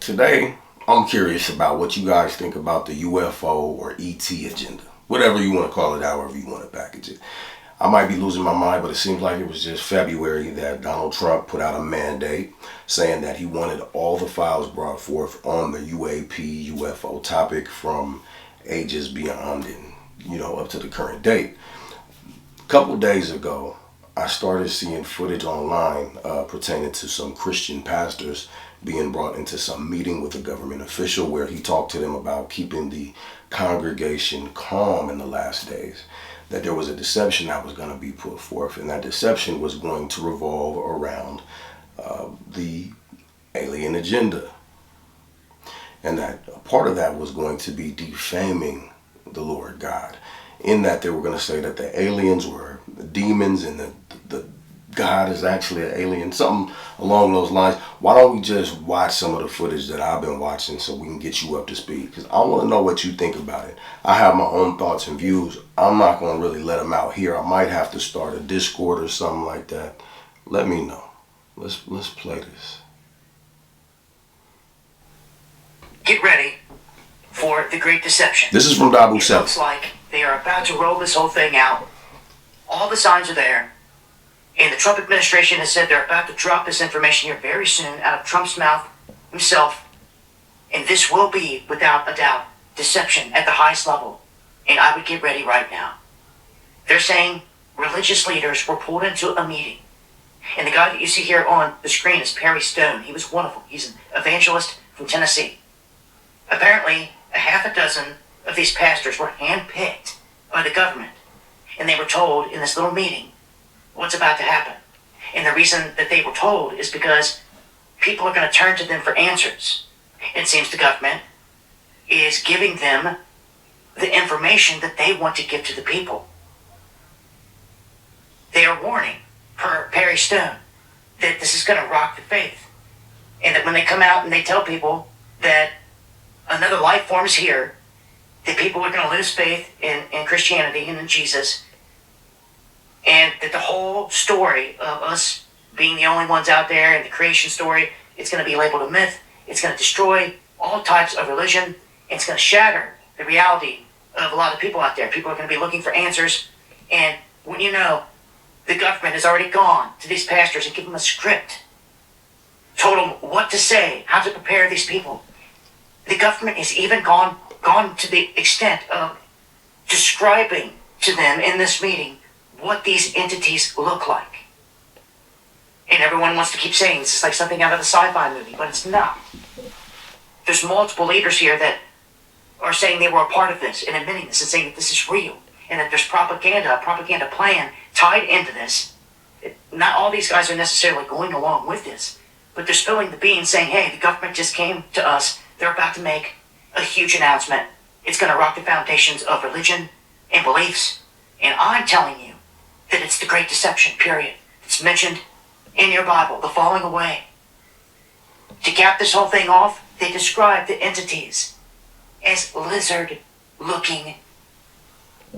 Today, I'm curious about what you guys think about the UFO or ET agenda. Whatever you want to call it, however you want to package it. I might be losing my mind, but it seems like it was just February that Donald Trump put out a mandate saying that he wanted all the files brought forth on the UAP UFO topic from ages beyond and, up to the current date. A couple days ago, I started seeing footage online pertaining to some Christian pastors being brought into some meeting with a government official where he talked to them about keeping the congregation calm in the last days. That there was a deception that was going to be put forth, and that deception was going to revolve around the alien agenda. And that a part of that was going to be defaming the Lord God, in that they were going to say that the aliens were demons and the God is actually an alien, something along those lines. Why don't we just watch some of the footage that I've been watching so we can get you up to speed? Because I want to know what you think about it. I have my own thoughts and views. I'm not going to really let them out here. I might have to start a Discord or something like that. Let me know. Let's play this. Get ready for the Great Deception. This is from Dabu 7. It looks like they are about to roll this whole thing out. All the signs are there. And the Trump administration has said they're about to drop this information here very soon out of Trump's mouth himself. And this will be, without a doubt, deception at the highest level. And I would get ready right now. They're saying religious leaders were pulled into a meeting. And the guy that you see here on the screen is Perry Stone. He was one of them. He's an evangelist from Tennessee. Apparently, a half a dozen of these pastors were handpicked by the government. And they were told in this little meeting what's about to happen. And the reason that they were told is because people are going to turn to them for answers. It seems the government is giving them the information that they want to give to the people. They are warning, per Perry Stone, that this is going to rock the faith. And that when they come out and they tell people that another life form is here, that people are going to lose faith in Christianity and in Jesus, and that the whole story of us being the only ones out there and the creation story, it's going to be labeled a myth. It's going to destroy all types of religion. It's going to shatter the reality of a lot of people out there. People are going to be looking for answers. And when you know, the government has already gone to these pastors and given them a script, told them what to say, how to prepare these people. The government has even gone to the extent of describing to them in this meeting what these entities look like. And everyone wants to keep saying this is like something out of a sci-fi movie, but it's not. There's multiple leaders here that are saying they were a part of this and admitting this and saying that this is real and that there's a propaganda plan tied into this. Not all these guys are necessarily going along with this, but they're spilling the beans saying, hey, the government just came to us. They're about to make a huge announcement. It's going to rock the foundations of religion and beliefs. And I'm telling you that it's the Great Deception, period. It's mentioned in your Bible, the falling away. To cap this whole thing off, they describe the entities as lizard-looking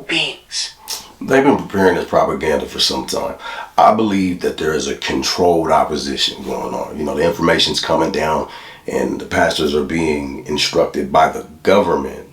beings. They've been preparing this propaganda for some time. I believe that there is a controlled opposition going on. The information's coming down and the pastors are being instructed by the government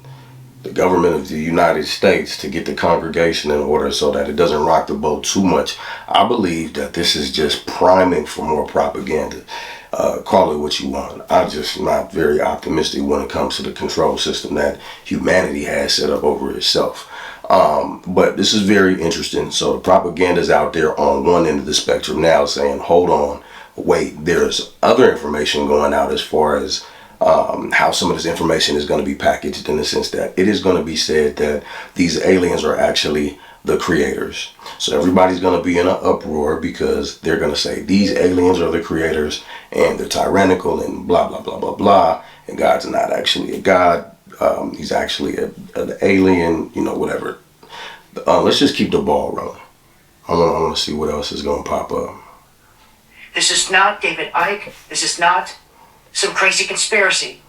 of the United States, to get the congregation in order so that it doesn't rock the boat too much. I believe that this is just priming for more propaganda. Call it what you want. I'm just not very optimistic when it comes to the control system that humanity has set up over itself. But this is very interesting. So the propaganda is out there on one end of the spectrum now saying, hold on, wait, there's other information going out as far as how some of this information is going to be packaged, in the sense that it is going to be said that these aliens are actually the creators. So everybody's going to be in an uproar because they're going to say these aliens are the creators and they're tyrannical and blah, blah, blah, blah, blah. And God's not actually a God. He's actually an alien, whatever. Let's just keep the ball rolling. I want to see what else is going to pop up. This is not David Icke. This is not some crazy conspiracy.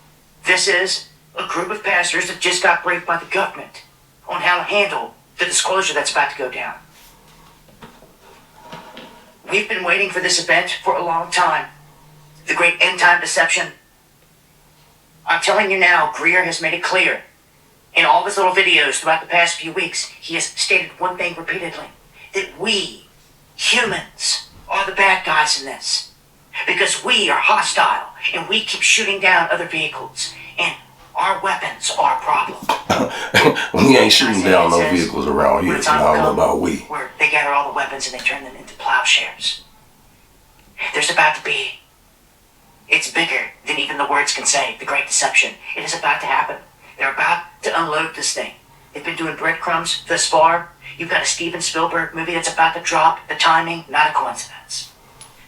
This is a group of pastors that just got briefed by the government on how to handle the disclosure that's about to go down. We've been waiting for this event for a long time. The great end-time deception. I'm telling you now, Greer has made it clear. In all of his little videos throughout the past few weeks, he has stated one thing repeatedly. That we, humans, are the bad guys in this. Because we are hostile, and we keep shooting down other vehicles. And our weapons are a problem. We ain't shooting down no vehicles around here, so I don't know about we. Where they gather all the weapons and they turn them into plowshares. There's about to be... It's bigger than even the words can say, the Great Deception. It is about to happen. They're about to unload this thing. They've been doing breadcrumbs thus far. You've got a Steven Spielberg movie that's about to drop. The timing, not a coincidence.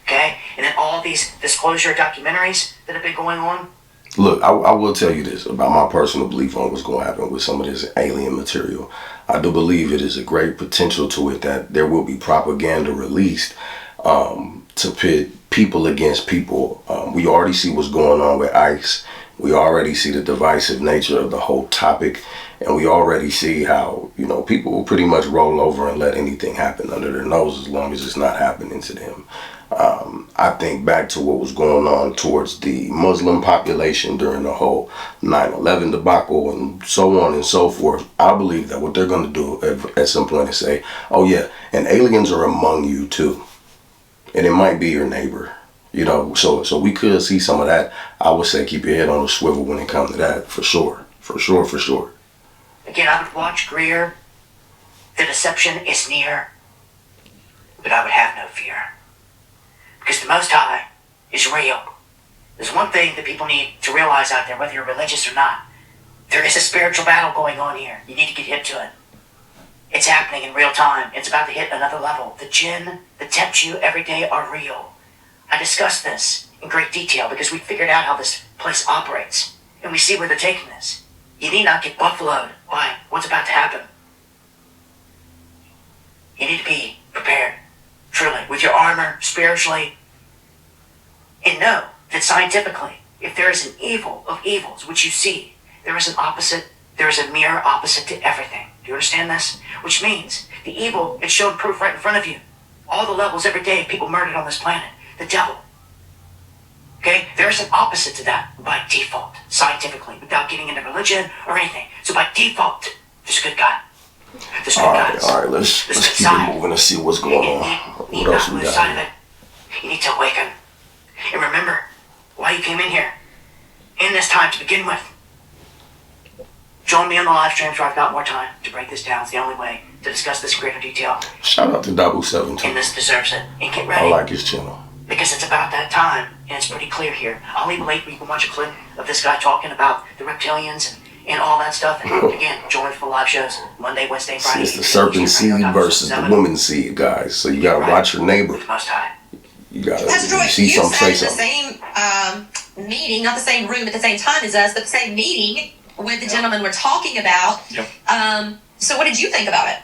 Okay? And then all these disclosure documentaries that have been going on. Look, I will tell you this about my personal belief on what's going to happen with some of this alien material. I do believe it is a great potential to it that there will be propaganda released to pit people against people. We already see what's going on with ICE. We already see the divisive nature of the whole topic. And we already see how, you know, people will pretty much roll over and let anything happen under their nose as long as it's not happening to them. I think back to what was going on towards the Muslim population during the whole 9/11 debacle and so on and so forth. I believe that what they're going to do at some point is say, oh yeah, and aliens are among you too. And it might be your neighbor. You know, so we could see some of that. I would say keep your head on a swivel when it comes to that, for sure. For sure, for sure. Again, I would watch Greer. The deception is near. But I would have no fear. Because the Most High is real. There's one thing that people need to realize out there, whether you're religious or not. There is a spiritual battle going on here. You need to get hip to it. It's happening in real time. It's about to hit another level. The jinn that tempt you every day are real. I discussed this in great detail because we figured out how this place operates. And we see where they're taking this. You need not get buffaloed by what's about to happen. You need to be prepared, truly, with your armor, spiritually. And know that scientifically, if there is an evil of evils, which you see, there is an opposite, there is a mirror opposite to everything. Do you understand this? Which means the evil, it's shown proof right in front of you. All the levels every day of people murdered on this planet. The devil. Okay? There's an opposite to that by default, scientifically, without getting into religion or anything. So by default, there's a good God. There's good gods. All right, let's keep it moving and see what's going on. You What else we lose got sight of here? it. You need to awaken. And remember why you came in here. In this time to begin with. Join me on the live streams where I've got more time to break this down. It's the only way to discuss this in greater detail. Shout out to Dabu 17. And this deserves it. And get ready. I like his channel. Because it's about that time, and it's pretty clear here. I'll leave a link where you can watch a clip of this guy talking about the reptilians and all that stuff. And again, join for live shows Monday, Wednesday, Friday. It's the serpent seed versus the woman seed, guys. So you gotta watch your neighbor. Most high. You gotta Pastor Troy, see you something, say sat in something. the same meeting, not the same room at the same time as us, but the same meeting with the gentleman we're talking about. Yep. So what did you think about it?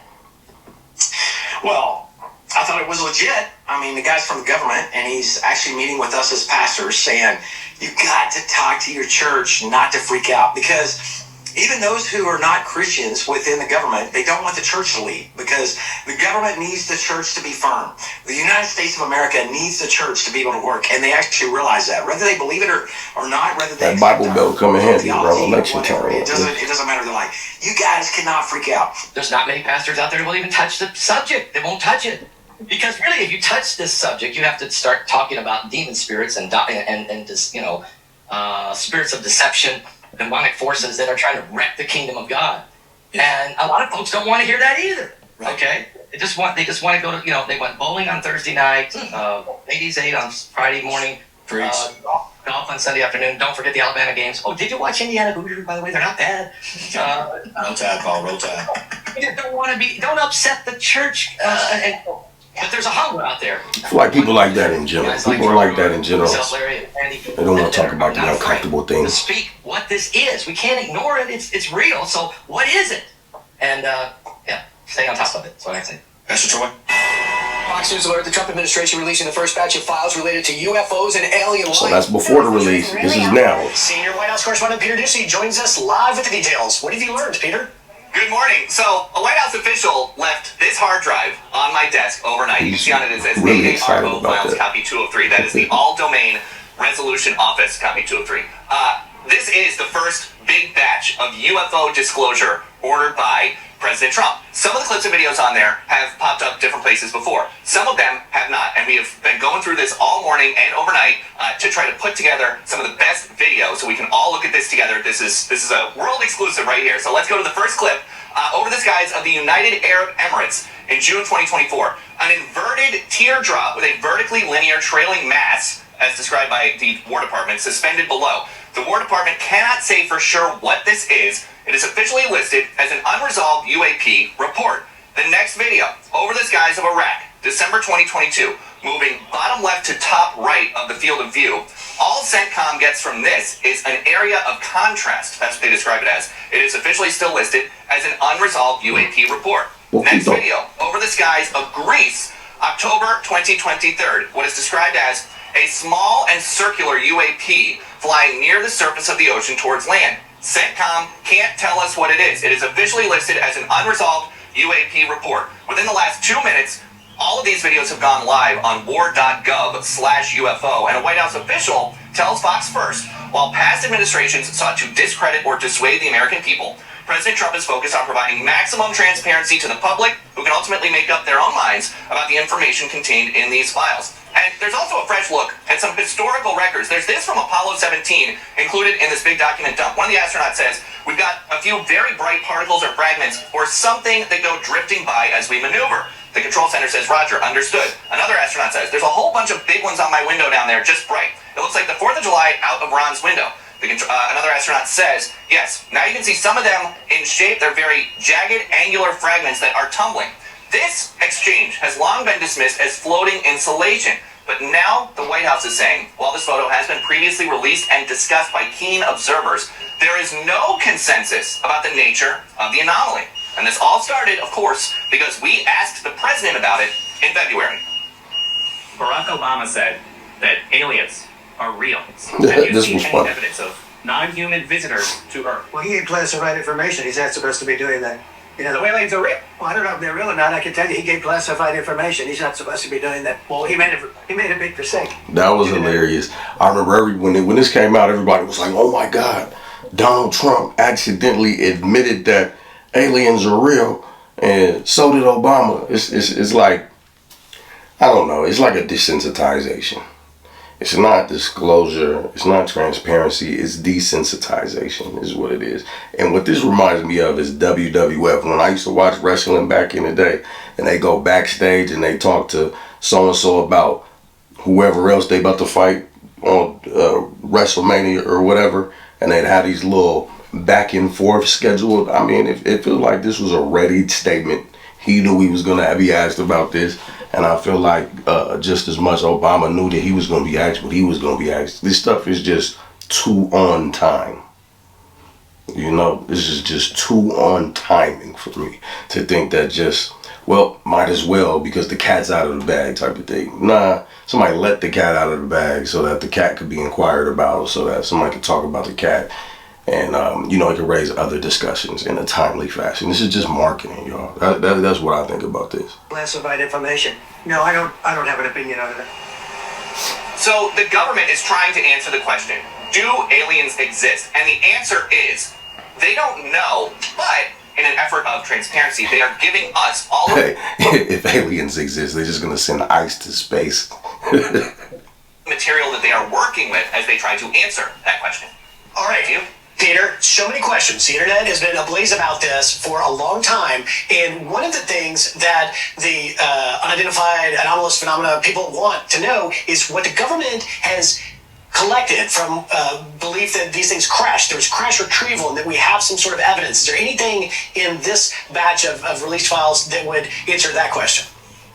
Well, I thought it was legit. I mean, the guy's from the government, and he's actually meeting with us as pastors saying, you got to talk to your church not to freak out. Because even those who are not Christians within the government, they don't want the church to lead. Because the government needs the church to be firm. The United States of America needs the church to be able to work. And they actually realize that. Whether they believe it or not, whether they That Bible Belt come in handy around theology or election whatever, time. it doesn't matter. They're like, you guys cannot freak out. There's not many pastors out there who will even touch the subject. They won't touch it. Because really, if you touch this subject, you have to start talking about demon spirits and just, spirits of deception, demonic forces that are trying to wreck the kingdom of God. And a lot of folks don't want to hear that either. Right. Okay, they just want to go to they went bowling on Thursday night, ladies' aid on Friday morning, golf on Sunday afternoon. Don't forget the Alabama games. Oh, did you watch Indiana Hoosiers? By the way, they're not bad. Roll Tide, Paul, roll Tide. You don't upset the church. But there's a hunger out there. I feel like people like that in general. People are like that in general. They don't want to talk about the uncomfortable To things. speak what this is. We can't ignore it. It's real. So what is it? And stay on top of it. That's what I think. Pastor Troy? Fox News alert: the Trump administration releasing the first batch of files related to UFOs and alien life. So that's before the release. This is now. Senior White House correspondent Peter Doocy joins us live with the details. What have you learned, Peter? Good morning. So, a White House official left this hard drive on my desk overnight. You can see on it, it says Really excited AARO about Files that. Copy 203. That is the All Domain Resolution Office Copy 203. this is the first big batch of UFO disclosure ordered by President Trump. Some of the clips and videos on there have popped up different places before. Some of them have not, and we have been going through this all morning and overnight to try to put together some of the best videos so we can all look at this together. This is a world exclusive right here. So let's go to the first clip. Over the skies of the United Arab Emirates in June 2024, an inverted teardrop with a vertically linear trailing mass, as described by the War Department, suspended below. The War Department cannot say for sure what this is. It is officially listed as an unresolved UAP report. The next video, over the skies of Iraq, December 2022, moving bottom left to top right of the field of view. All CENTCOM gets from this is an area of contrast. That's what they describe it as. It is officially still listed as an unresolved UAP report. Next video, over the skies of Greece, October 2023, what is described as a small and circular UAP flying near the surface of the ocean towards land. CENTCOM can't tell us what it is. It is officially listed as an unresolved UAP report. Within the last 2 minutes, all of these videos have gone live on war.gov/UFO, and a White House official tells Fox First, while past administrations sought to discredit or dissuade the American people, President Trump is focused on providing maximum transparency to the public, who can ultimately make up their own minds about the information contained in these files. And there's also a fresh look at some historical records. There's this from Apollo 17 included in this big document dump. One of the astronauts says, we've got a few very bright particles or fragments or something that go drifting by as we maneuver. The control center says, Roger, understood. Another astronaut says, there's a whole bunch of big ones on my window down there, just bright. It looks like the 4th of July out of Ron's window. Another astronaut says, yes, now you can see some of them in shape. They're very jagged, angular fragments that are tumbling. This exchange has long been dismissed as floating insulation. But now the White House is saying, while this photo has been previously released and discussed by keen observers, there is no consensus about the nature of the anomaly. And this all started, of course, because we asked the president about it in February. Barack Obama said that aliens are real. This Have you seen was any fun. evidence of non-human visitors to Earth? Well, he gave classified information. He's not supposed to be doing that. You know, The aliens are real. well, I don't know if they're real or not. I can tell you he gave classified information. He's not supposed to be doing that. Well, he made a big mistake. That was hilarious. I remember when this came out, everybody was like, "Oh my God, Donald Trump accidentally admitted that aliens are real," and so did Obama. It's like, I don't know. It's like a desensitization. It's not disclosure. It's not transparency. It's desensitization is what it is. And what this reminds me of is WWF. When I used to watch wrestling back in the day, and they go backstage and they talk to so-and-so about whoever else they about to fight on WrestleMania or whatever, and they'd have these little back and forth scheduled. I mean, it feels like this was a ready statement. He knew he was going to be asked about this. And I feel like just as much Obama knew that he was going to be asked what he was going to be asked. This stuff is just too on time. You know, this is just too on timing for me to think that just, well, might as well because the cat's out of the bag type of thing. Nah, somebody let the cat out of the bag so that the cat could be inquired about, so that somebody could talk about the cat. And, you know, it could raise other discussions in a timely fashion. This is just marketing, y'all. That's what I think about this. Classified information. No, I don't have an opinion on it. So the government is trying to answer the question, do aliens exist? And the answer is, they don't know, but in an effort of transparency, they are giving us all of Hey, if aliens exist, they're just going to send ice to space. the material that they are working with as they try to answer that question. All right, You? Peter, so many questions. The internet has been ablaze about this for a long time, and one of the things that the unidentified anomalous phenomena people want to know is what the government has collected from belief that these things crashed. There was crash retrieval and that we have some sort of evidence. Is there anything in this batch of released files that would answer that question?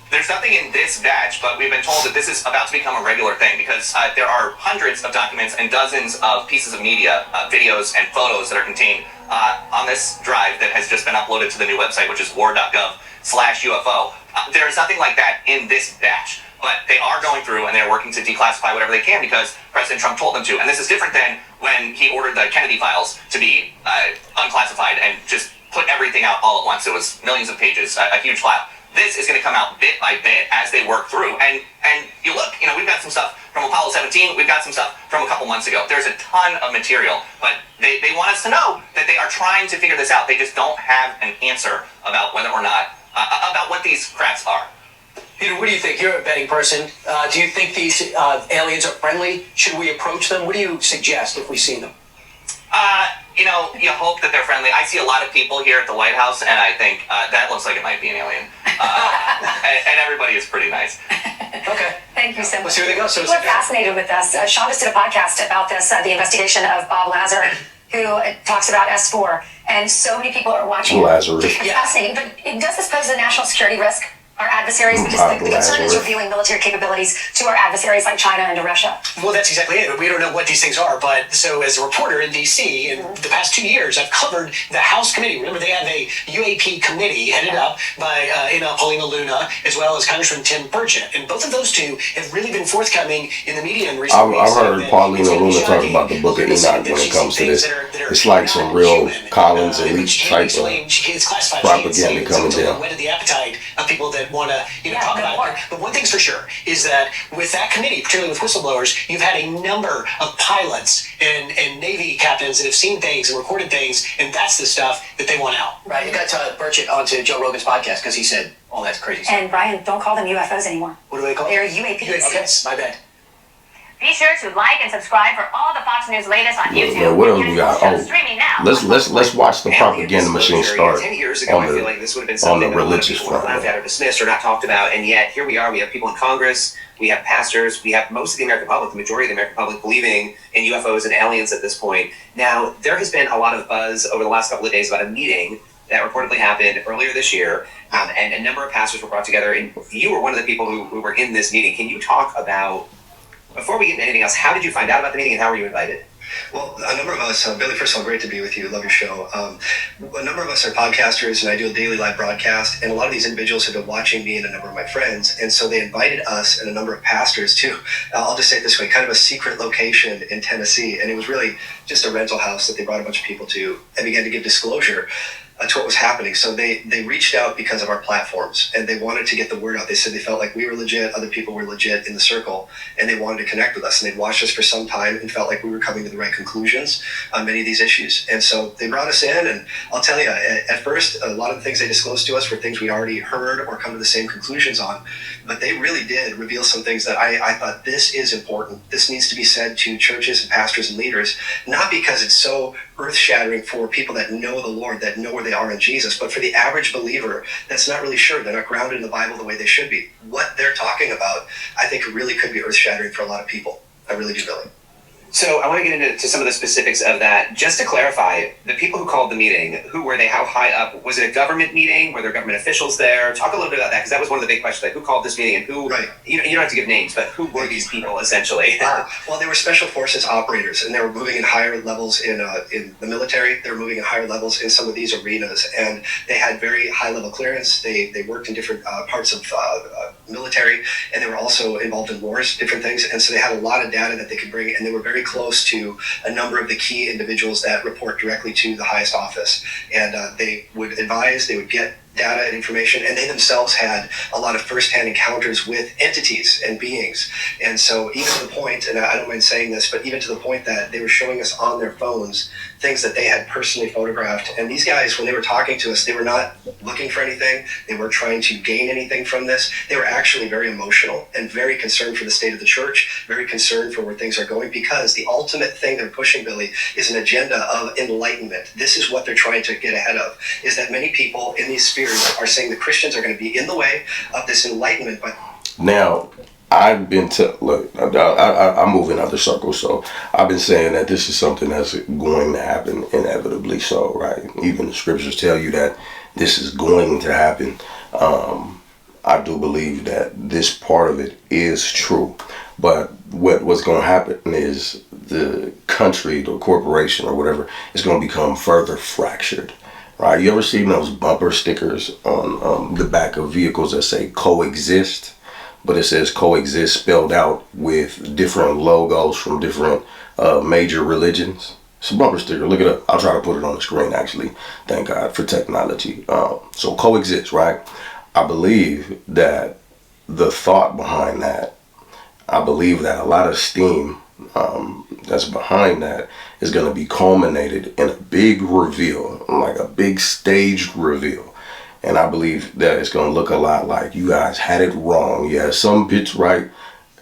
There's nothing in this batch, but we've been told that this is about to become a regular thing because there are hundreds of documents and dozens of pieces of media, videos, and photos that are contained on this drive that has just been uploaded to the new website, which is war.gov/UFO. There is nothing like that in this batch, but they are going through and they're working to declassify whatever they can because President Trump told them to. And this is different than when he ordered the Kennedy files to be unclassified and just put everything out all at once. It was millions of pages, a huge file. This is going to come out bit by bit as they work through. And you look, you know, we've got some stuff from Apollo 17. We've got some stuff from a couple months ago. There's a ton of material, but they want us to know that they are trying to figure this out. They just don't have an answer about whether or not, about what these crafts are. Peter, what do you think? You're a betting person. Do you think these aliens are friendly? Should we approach them? What do you suggest if we see them? You hope that they're friendly. I see a lot of people here at the White House, and I think that looks like it might be an alien. And everybody is pretty nice. Okay. Thank you so much. Let's see where they go. So People are fascinated with this. Sean just did a podcast about this, the investigation of Bob Lazar, who talks about S4, and so many people are watching. Lazarus. It's fascinating, but does this pose a national security risk? Our adversaries, because the concern is revealing military capabilities to our adversaries like China and to Russia. Well, that's exactly it. We don't know what these things are, but so as a reporter in D.C., in the past 2 years, I've covered the House committee. Remember, they have a UAP committee headed up by Paulina Luna, as well as Congressman Tim Burchett. And both of those two have really been forthcoming in the media in recent weeks. I've heard Paulina Luna talk about the Book of Enoch when it comes to this. It's like some real Collins and Leach type of propaganda coming down. Whetted the appetite of people that want to talk about it. But one thing's for sure is that with that committee, particularly with whistleblowers, you've had a number of pilots and Navy captains that have seen things and recorded things, and that's the stuff that they want out. Right. You got Burchett onto Joe Rogan's podcast because he said all that's crazy stuff. And Brian, don't call them UFOs anymore. What do they call They're them? UAPs. Okay, my bad. Be sure to like and subscribe for all the Fox News latest on YouTube. What else we got? Oh, streaming now. let's watch the propaganda machine start 10 years ago, I feel like this would have been something that a lot of religious people would front. laughed at or dismissed or not talked about, and yet here we are. We have people in Congress, we have pastors, we have most of the American public, the majority of the American public believing in UFOs and aliens at this point. Now, there has been a lot of buzz over the last couple of days about a meeting that reportedly happened earlier this year, and a number of pastors were brought together, and you were one of the people who were in this meeting. Can you talk about, before we get into anything else, how did you find out about the meeting and how were you invited? Well, a number of us, Billy, first of all, great to be with you. Love your show. A number of us are podcasters, and I do a daily live broadcast, and a lot of these individuals have been watching me and a number of my friends, and so they invited us and a number of pastors to, I'll just say it this way, kind of a secret location in Tennessee, and it was really just a rental house that they brought a bunch of people to and began to give disclosure to what was happening. So they reached out because of our platforms, and they wanted to get the word out. They said they felt like we were legit, other people were legit in the circle, and they wanted to connect with us. And they'd watched us for some time and felt like we were coming to the right conclusions on many of these issues. And so they brought us in, and I'll tell you, at first, a lot of the things they disclosed to us were things we already heard or come to the same conclusions on. But they really did reveal some things that I thought, this is important. This needs to be said to churches and pastors and leaders, not because it's so earth-shattering for people that know the Lord, that know where they are in Jesus, but for the average believer that's not really sure, they're not grounded in the Bible the way they should be. What they're talking about, I think, really could be earth-shattering for a lot of people. I really do, Billy. So I want to get into some of the specifics of that. Just to clarify, the people who called the meeting, who were they? How high up? Was it a government meeting? Were there government officials there? Talk a little bit about that, because that was one of the big questions. Like, who called this meeting, and who? Right. You don't have to give names, but who were these people essentially? Well, they were special forces operators, and they were moving in higher levels in the military. They were moving in higher levels in some of these arenas, and they had very high level clearance. They worked in different parts of military, and they were also involved in wars, different things, and so they had a lot of data that they could bring, and they were very close to a number of the key individuals that report directly to the highest office, and they would advise, they would get data and information, and they themselves had a lot of firsthand encounters with entities and beings. And so even to the point, and I don't mind saying this, but even to the point that they were showing us on their phones things that they had personally photographed. And these guys, when they were talking to us, they were not looking for anything. They weren't trying to gain anything from this. They were actually very emotional and very concerned for the state of the church, very concerned for where things are going, because the ultimate thing they're pushing, Billy, is an agenda of enlightenment. This is what they're trying to get ahead of, is that many people in these spheres are saying the Christians are going to be in the way of this enlightenment. But now, I've been look, I move in other circles, so I've been saying that this is something that's going to happen inevitably. So, right, even the scriptures tell you that this is going to happen. I do believe that this part of it is true, but what's going to happen is the country, the corporation, or whatever, is going to become further fractured. Right? You ever seen those bumper stickers on the back of vehicles that say coexist? But it says coexist spelled out with different logos from different major religions. It's a bumper sticker. Look it up. I'll try to put it on the screen, actually. Thank God for technology. So coexist, right? I believe that the thought behind that I believe that a lot of steam that's behind that is going to be culminated in a big reveal, like a big staged reveal. And I believe that it's going to look a lot like you guys had it wrong. You had some bits right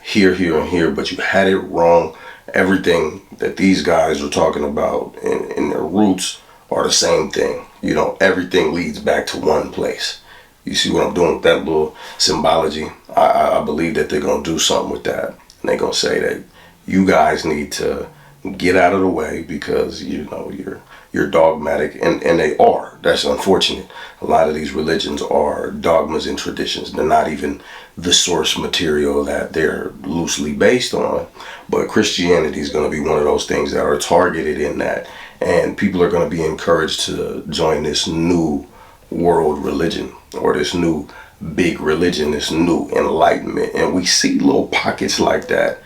here, here, and here, but you had it wrong. Everything that these guys are talking about in their roots are the same thing. You know, everything leads back to one place. You see what I'm doing with that little symbology? I believe that they're going to do something with that. And they're going to say that you guys need to get out of the way because, you know, you're dogmatic. And they are. That's unfortunate. A lot of these religions are dogmas and traditions. They're not even the source material that they're loosely based on. But Christianity is going to be one of those things that are targeted in that. And people are going to be encouraged to join this new world religion, or this new big religion, this new enlightenment. And we see little pockets like that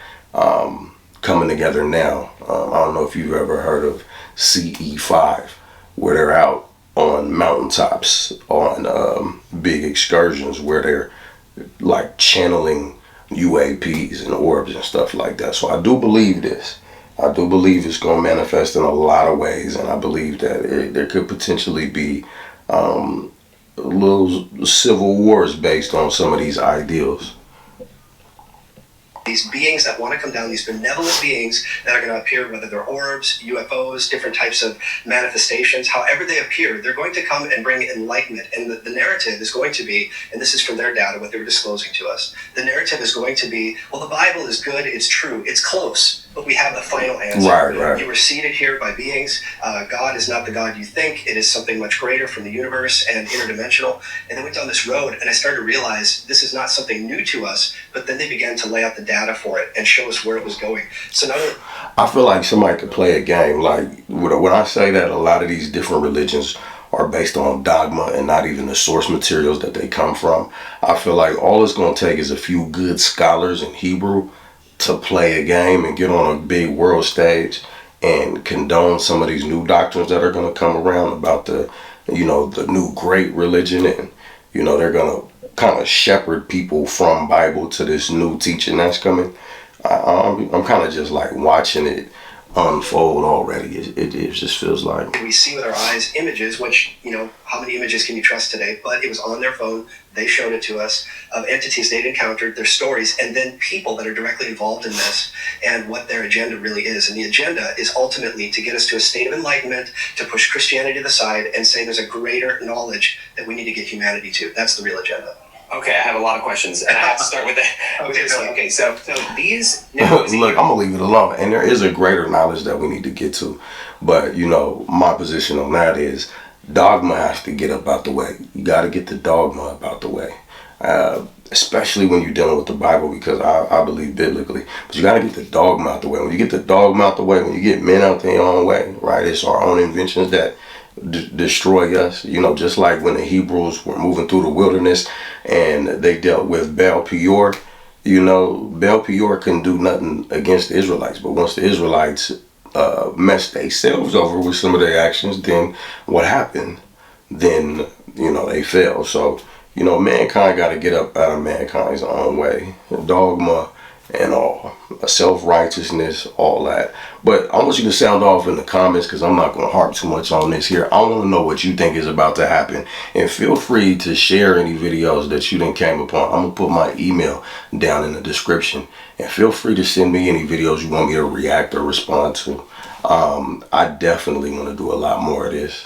coming together now. I don't know if you've ever heard of CE5, where they're out on mountaintops on big excursions where they're like channeling UAPs and orbs and stuff like that. So I do believe this. I do believe it's going to manifest in a lot of ways, and I believe that there could potentially be little civil wars based on some of these ideals. These beings that want to come down, these benevolent beings that are going to appear, whether they're orbs, UFOs, different types of manifestations, however they appear, they're going to come and bring enlightenment. And the narrative is going to be, and this is from their data, what they were disclosing to us, the narrative is going to be, well, the Bible is good, it's true, it's close, but we have the final answer. Right. You were seated here by beings. God is not the God you think. It is something much greater from the universe and interdimensional. And they went down this road, and I started to realize this is not something new to us, but then they began to lay out the data for it and show us where it was going. So now I feel like somebody could play a game. Like when I say that a lot of these different religions are based on dogma and not even the source materials that they come from, I feel like all it's going to take is a few good scholars in Hebrew to play a game and get on a big world stage and condone some of these new doctrines that are going to come around about the new great religion. And, you know, they're going to kind of shepherd people from Bible to this new teaching that's coming. I'm kind of just like watching it unfold already. It just feels like we see with our eyes images, which, you know, how many images can you trust today? But it was on their phone. They showed it to us of entities they'd encountered, their stories, and then people that are directly involved in this and what their agenda really is. And the agenda is ultimately to get us to a state of enlightenment, to push Christianity to the side and say there's a greater knowledge that we need to get humanity to. That's the real agenda. Okay, I have a lot of questions, and I have to start with Okay, so these... Look, I'm going to leave it alone. And there is a greater knowledge that we need to get to. But, you know, my position on that is dogma has to get up out the way. You got to get the dogma up out the way. Especially when you're dealing with the Bible, because I believe biblically. But you got to get the dogma out the way. When you get the dogma out the way, when you get men out their own way, right? It's our own inventions that destroy us. You know, just like when the Hebrews were moving through the wilderness and they dealt with Baal Peor. You know, Baal Peor couldn't do nothing against the Israelites. But once the Israelites messed themselves over with some of their actions, then what happened? Then, you know, they fell. So, you know, mankind got to get up out of mankind's own way. Dogma and all. Self-righteousness, all that. But I want you to sound off in the comments, because I'm not going to harp too much on this here. I want to know what you think is about to happen. And feel free to share any videos that you done came upon. I'm going to put my email down in the description. And feel free to send me any videos you want me to react or respond to. I definitely want to do a lot more of this.